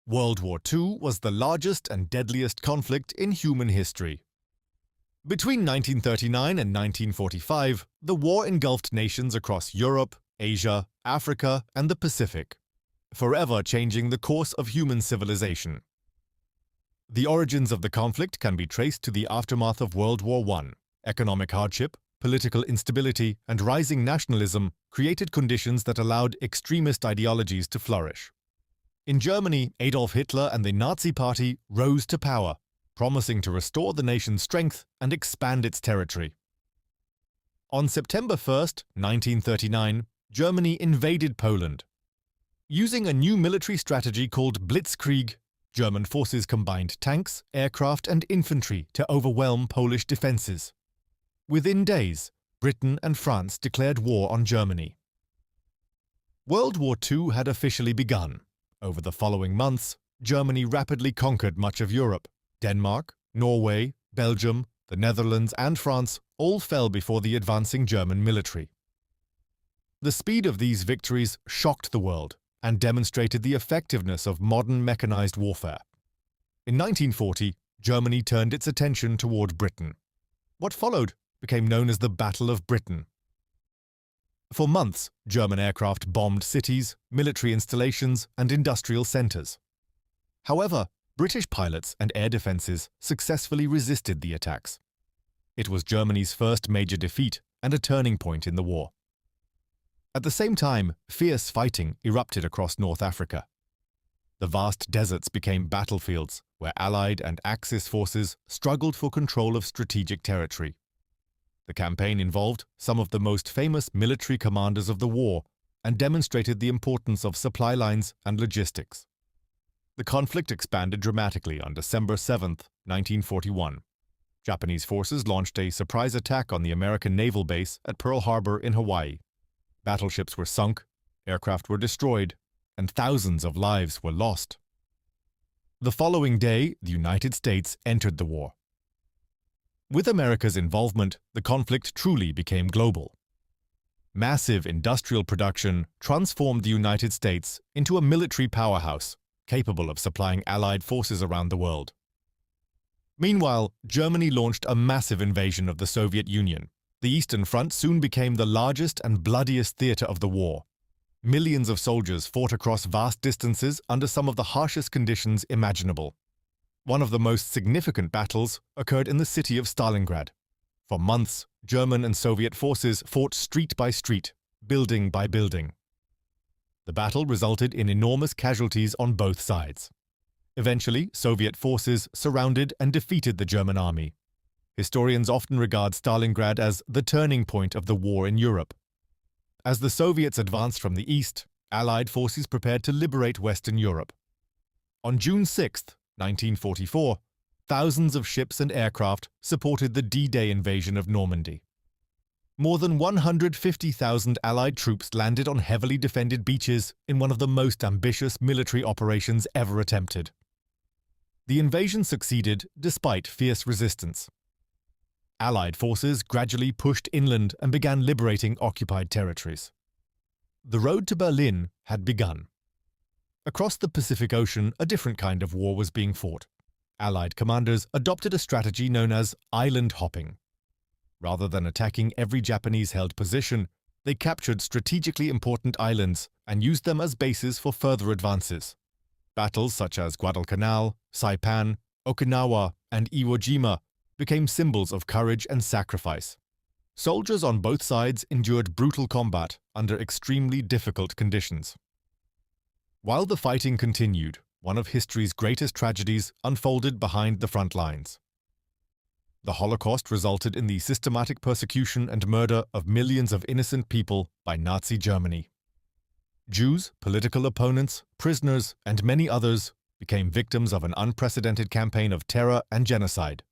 World War II was the largest and deadliest conflict in human history. Between 1939 and 1945, the war engulfed nations across Europe, Asia, Africa, and the Pacific, forever changing the course of human civilization. The origins of the conflict can be traced to the aftermath of World War I. Economic hardship, political instability, and rising nationalism created conditions that allowed extremist ideologies to flourish. In Germany, Adolf Hitler and the Nazi Party rose to power, promising to restore the nation's strength and expand its territory. On September 1, 1939, Germany invaded Poland. Using a new military strategy called Blitzkrieg, German forces combined tanks, aircraft, and infantry to overwhelm Polish defenses. Within days, Britain and France declared war on Germany. World War II had officially begun. Over the following months, Germany rapidly conquered much of Europe. Denmark, Norway, Belgium, the Netherlands, and France all fell before the advancing German military. The speed of these victories shocked the world and demonstrated the effectiveness of modern mechanized warfare. In 1940, Germany turned its attention toward Britain. What followed became known as the Battle of Britain. For months, German aircraft bombed cities, military installations, and industrial centers. However, British pilots and air defenses successfully resisted the attacks. It was Germany's first major defeat and a turning point in the war. At the same time, fierce fighting erupted across North Africa. The vast deserts became battlefields where Allied and Axis forces struggled for control of strategic territory. The campaign involved some of the most famous military commanders of the war and demonstrated the importance of supply lines and logistics. The conflict expanded dramatically on December 7, 1941. Japanese forces launched a surprise attack on the American naval base at Pearl Harbor in Hawaii. Battleships were sunk, aircraft were destroyed, and thousands of lives were lost. The following day, the United States entered the war. With America's involvement, the conflict truly became global. Massive industrial production transformed the United States into a military powerhouse, capable of supplying Allied forces around the world. Meanwhile, Germany launched a massive invasion of the Soviet Union. The Eastern Front soon became the largest and bloodiest theater of the war. Millions of soldiers fought across vast distances under some of the harshest conditions imaginable. One of the most significant battles occurred in the city of Stalingrad. For months, German and Soviet forces fought street by street, building by building. The battle resulted in enormous casualties on both sides. Eventually, Soviet forces surrounded and defeated the German army. Historians often regard Stalingrad as the turning point of the war in Europe. As the Soviets advanced from the east, Allied forces prepared to liberate Western Europe. On June 6, 1944, thousands of ships and aircraft supported the D-Day invasion of Normandy. More than 150,000 Allied troops landed on heavily defended beaches in one of the most ambitious military operations ever attempted. The invasion succeeded despite fierce resistance. Allied forces gradually pushed inland and began liberating occupied territories. The road to Berlin had begun. Across the Pacific Ocean, a different kind of war was being fought. Allied commanders adopted a strategy known as island hopping. Rather than attacking every Japanese-held position, they captured strategically important islands and used them as bases for further advances. Battles such as Guadalcanal, Saipan, Okinawa, and Iwo Jima became symbols of courage and sacrifice. Soldiers on both sides endured brutal combat under extremely difficult conditions. While the fighting continued, one of history's greatest tragedies unfolded behind the front lines. The Holocaust resulted in the systematic persecution and murder of millions of innocent people by Nazi Germany. Jews, political opponents, prisoners, and many others became victims of an unprecedented campaign of terror and genocide.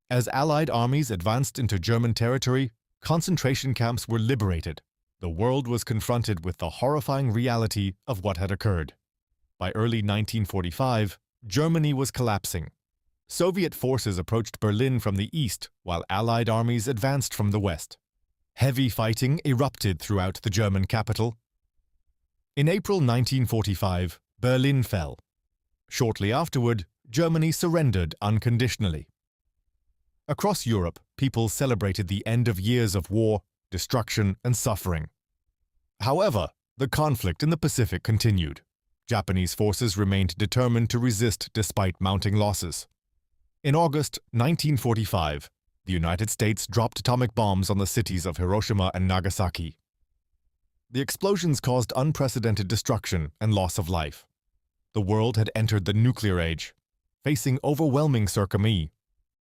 As Allied armies advanced into German territory, concentration camps were liberated. The world was confronted with the horrifying reality of what had occurred. By early 1945, Germany was collapsing. Soviet forces approached Berlin from the east, while Allied armies advanced from the west. Heavy fighting erupted throughout the German capital. In April 1945, Berlin fell. Shortly afterward, Germany surrendered unconditionally. Across Europe, people celebrated the end of years of war, destruction, and suffering. However, the conflict in the Pacific continued. Japanese forces remained determined to resist despite mounting losses. In August 1945, the United States dropped atomic bombs on the cities of Hiroshima and Nagasaki. The explosions caused unprecedented destruction and loss of life. The world had entered the nuclear age, facing overwhelming circumstance